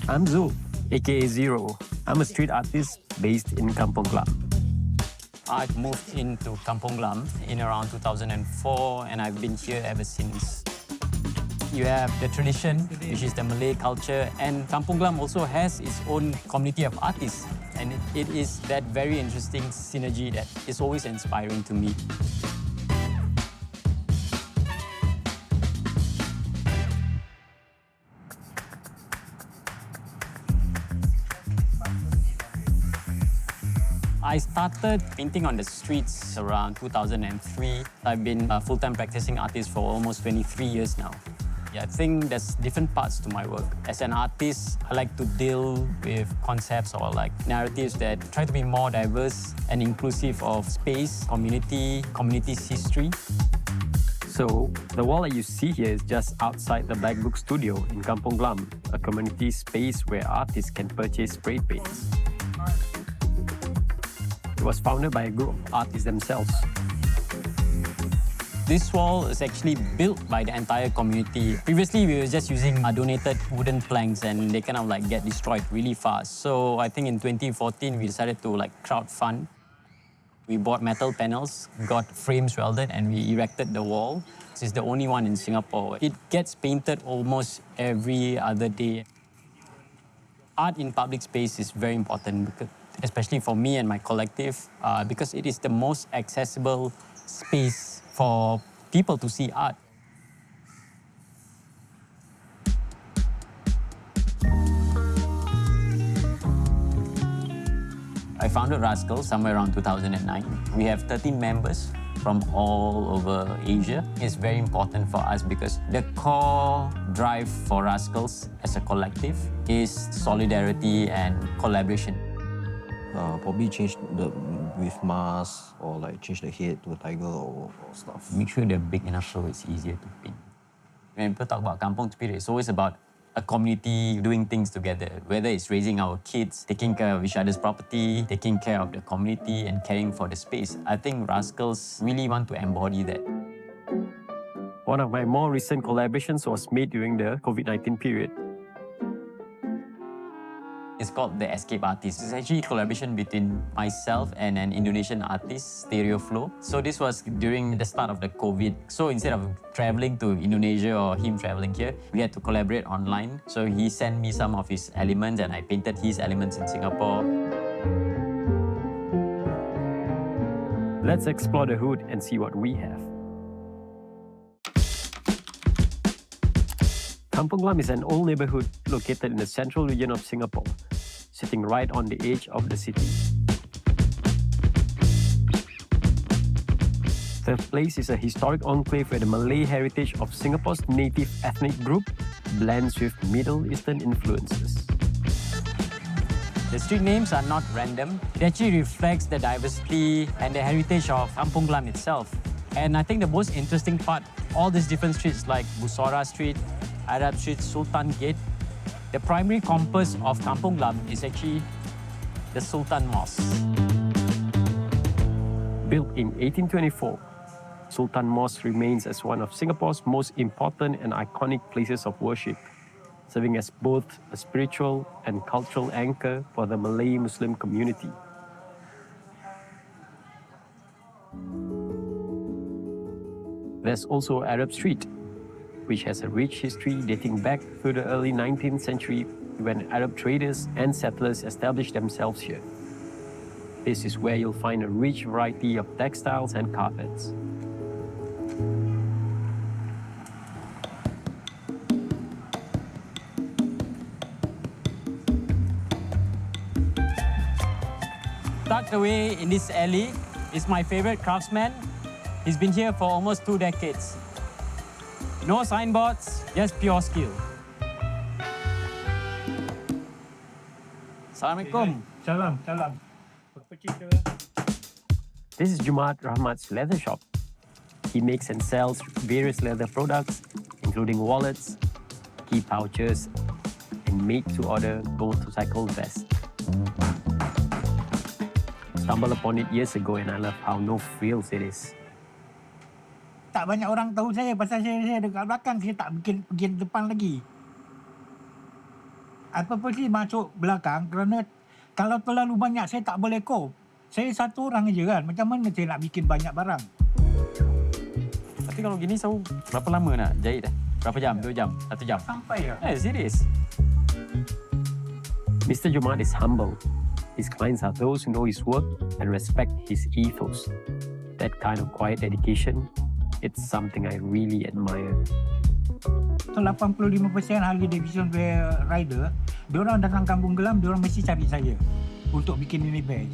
I'm Zul, aka Zero. I'm a street artist based in Kampong Glam. I've moved into Kampong Glam in around 2004 and I've been here ever since. You have the tradition, which is the Malay culture, and Kampong Glam also has its own community of artists. And it is that very interesting synergy that is always inspiring to me. I started painting on the streets around 2003. I've been a full-time practicing artist for almost 23 years now. I think there's different parts to my work. As an artist, I like to deal with concepts or like narratives that try to be more diverse and inclusive of space, community's history. So, the wall that you see here is just outside the Black Book Studio in Kampong Glam, a community space where artists can purchase spray paints. It was founded by a group of artists themselves. This wall is actually built by the entire community. Previously, we were just using donated wooden planks and they kind of like get destroyed really fast. So I think in 2014, we decided to like crowdfund. We bought metal panels, got frames welded, and we erected the wall. This is the only one in Singapore. It gets painted almost every other day. Art in public space is very important, especially for me and my collective, because it is the most accessible space for people to see art. I founded Rascal somewhere around 2009. We have 13 members from all over Asia. It's very important for us because the core drive for Rascals as a collective is solidarity and collaboration. Probably change with mask or like change the head to a tiger or stuff. Make sure they're big enough so it's easier to paint. When people talk about kampong spirit, it's always about a community doing things together, whether it's raising our kids, taking care of each other's property, taking care of the community and caring for the space. I think Rascals really want to embody that. One of my more recent collaborations was made during the COVID-19 period. It's called The Escape Artist. It's actually a collaboration between myself and an Indonesian artist, Stereo Flow. So this was during the start of the COVID. So instead of traveling to Indonesia or him traveling here, we had to collaborate online. So he sent me some of his elements and I painted his elements in Singapore. Let's explore the hood and see what we have. Kampong Glam is an old neighbourhood located in the central region of Singapore, sitting right on the edge of the city. The place is a historic enclave where the Malay heritage of Singapore's native ethnic group blends with Middle Eastern influences. The street names are not random. It actually reflects the diversity and the heritage of Kampong Glam itself. And I think the most interesting part, all these different streets like Busora Street, Arab Street, Sultan Gate, the primary compass of Kampong Glam is actually the Sultan Mosque. Built in 1824, Sultan Mosque remains as one of Singapore's most important and iconic places of worship, serving as both a spiritual and cultural anchor for the Malay Muslim community. There's also Arab Street, which has a rich history dating back to the early 19th century when Arab traders and settlers established themselves here. This is where you'll find a rich variety of textiles and carpets. Tucked away in this alley is my favorite craftsman. He's been here for almost 2 decades. No signboards, just pure skill. Assalamualaikum. Salam. This is Jumaat Rahmat's leather shop. He makes and sells various leather products, including wallets, key pouches, and made-to-order motorcycle vests. Stumbled upon it years ago and I love how no frills it is. Tak banyak orang tahu saya pasal saya dekat belakang, saya tak bikin depan lagi. purposely masuk belakang kerana kalau terlalu banyak saya tak boleh cope. Saya satu orang je kan. Macam mana saya nak bikin banyak barang? Tapi kalau gini, so berapa lama nak jahit dah? Berapa jam? 2 jam? 1 jam? Sampai ya. Serious? Mr. Jumaat is humble. His clients are those who know his work and respect his ethos. That kind of quiet dedication, it's something I really admire. So 85% Harley Davidson rider, diorang datang Kampong Glam, diorang mesti cari saya untuk bikin ini base.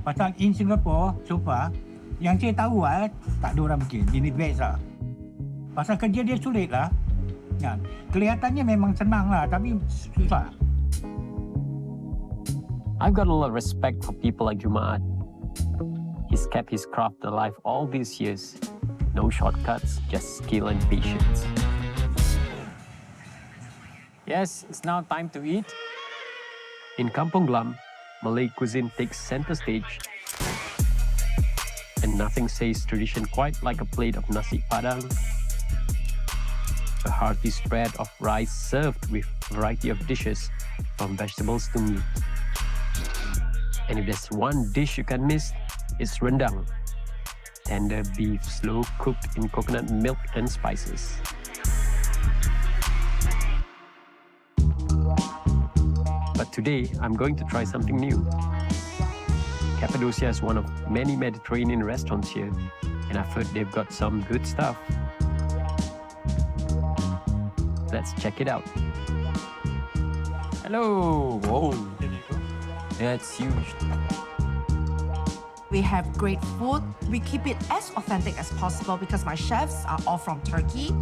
Pasal in Singapore, so far, yang saya tahu tak ada orang bikin. Ini base lah. Pasal kerja dia sulit lah. Ya, kelihatannya memang senang lah, tapi susah. I've got a lot of respect for people like Jumaat. He's kept his craft alive all these years. No shortcuts, just skill and patience. Yes, it's now time to eat. In Kampong Glam, Malay cuisine takes center stage, and nothing says tradition quite like a plate of nasi padang, a hearty spread of rice served with a variety of dishes, from vegetables to meat. And if there's one dish you can miss, it's rendang, tender beef slow cooked in coconut milk and spices. But today, I'm going to try something new. Cappadocia is one of many Mediterranean restaurants here, and I've heard they've got some good stuff. Let's check it out. Hello. Whoa. That's huge. We have great food. We keep it as authentic as possible because my chefs are all from Turkey.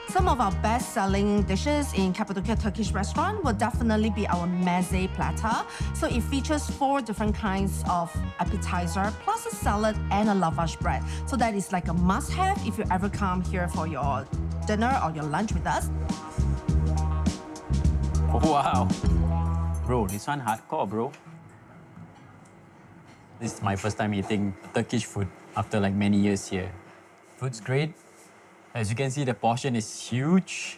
Some of our best-selling dishes in Cappadocia Turkish restaurant will definitely be our meze platter. So it features 4 different kinds of appetizer, plus a salad and a lavash bread. So that is like a must-have if you ever come here for your dinner or your lunch with us. Wow. Bro, this one hardcore, bro. This is my first time eating Turkish food after like many years here. Food's great. As you can see, the portion is huge.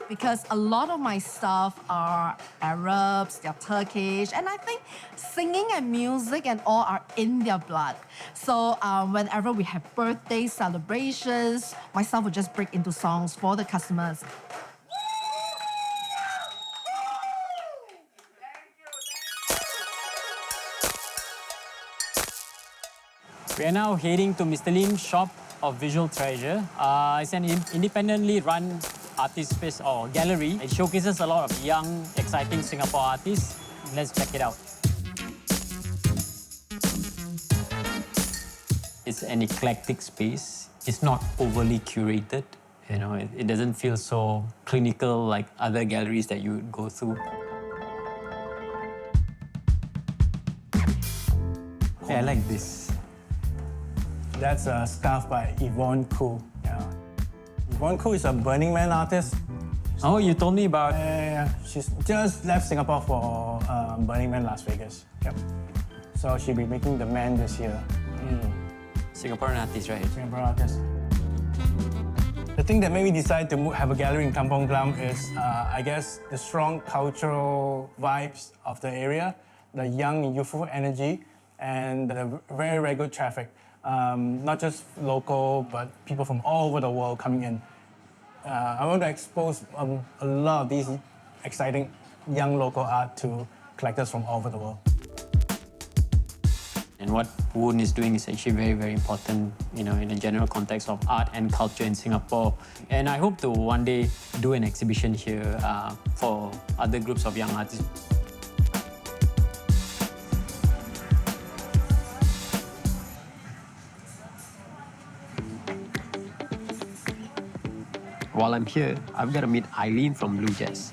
Because a lot of my staff are Arabs, they're Turkish, and I think singing and music and all are in their blood. So whenever we have birthday celebrations, my staff will just break into songs for the customers. We are now heading to Mr. Lim's shop of visual treasure. It's an independently run artist space or gallery. It showcases a lot of young, exciting Singapore artists. Let's check it out. It's an eclectic space. It's not overly curated. You know, it doesn't feel so clinical like other galleries that you would go through. Yeah, I like this. That's a scarf by Yvonne Khoo. Yeah. Yvonne Khoo is a Burning Man artist. Oh, you told me about... She's just left Singapore for Burning Man Las Vegas. Yep. So she'll be making the man this year. Singaporean artist, right? Singaporean artist. The thing that made me decide to have a gallery in Kampong Glam is, I guess, the strong cultural vibes of the area, the young, youthful energy, and the very, very good traffic. Not just local, but people from all over the world coming in. I want to expose a lot of these exciting young local art to collectors from all over the world. And what Woon is doing is actually very, very important, you know, in the general context of art and culture in Singapore. And I hope to one day do an exhibition here for other groups of young artists. While I'm here, I've got to meet Eileen from Blue Jazz.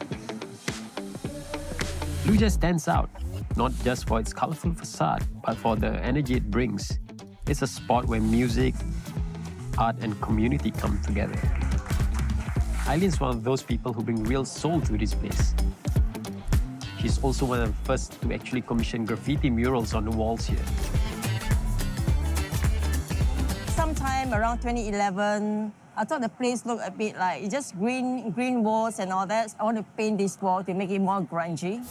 Blue Jazz stands out, not just for its colorful facade, but for the energy it brings. It's a spot where music, art, and community come together. Eileen's one of those people who bring real soul to this place. She's also one of the first to actually commission graffiti murals on the walls here. time, around 2011, I thought the place looked a bit like it's just green walls and all that. I want to paint this wall to make it more grungy.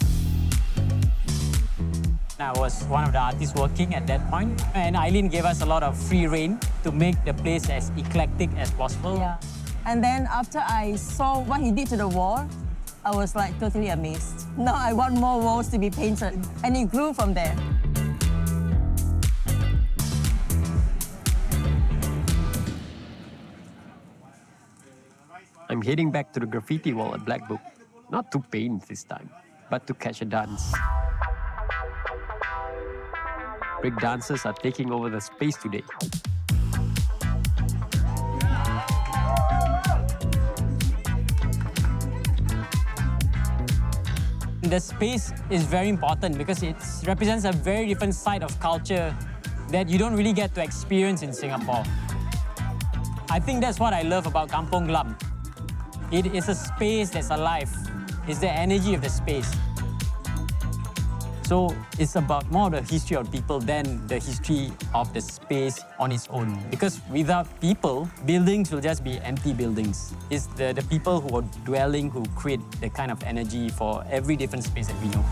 I was one of the artists working at that point, and Eileen gave us a lot of free rein to make the place as eclectic as possible. Yeah. And then after I saw what he did to the wall, I was like totally amazed. Now I want more walls to be painted, and it grew from there. I'm heading back to the graffiti wall at Black Book, not to paint this time, but to catch a dance. Breakdancers are taking over the space today. The space is very important because it represents a very different side of culture that you don't really get to experience in Singapore. I think that's what I love about Kampong Glam. It is a space that's alive. It's the energy of the space. So it's about more the history of people than the history of the space on its own. Because without people, buildings will just be empty buildings. It's the people who are dwelling who create the kind of energy for every different space that we know.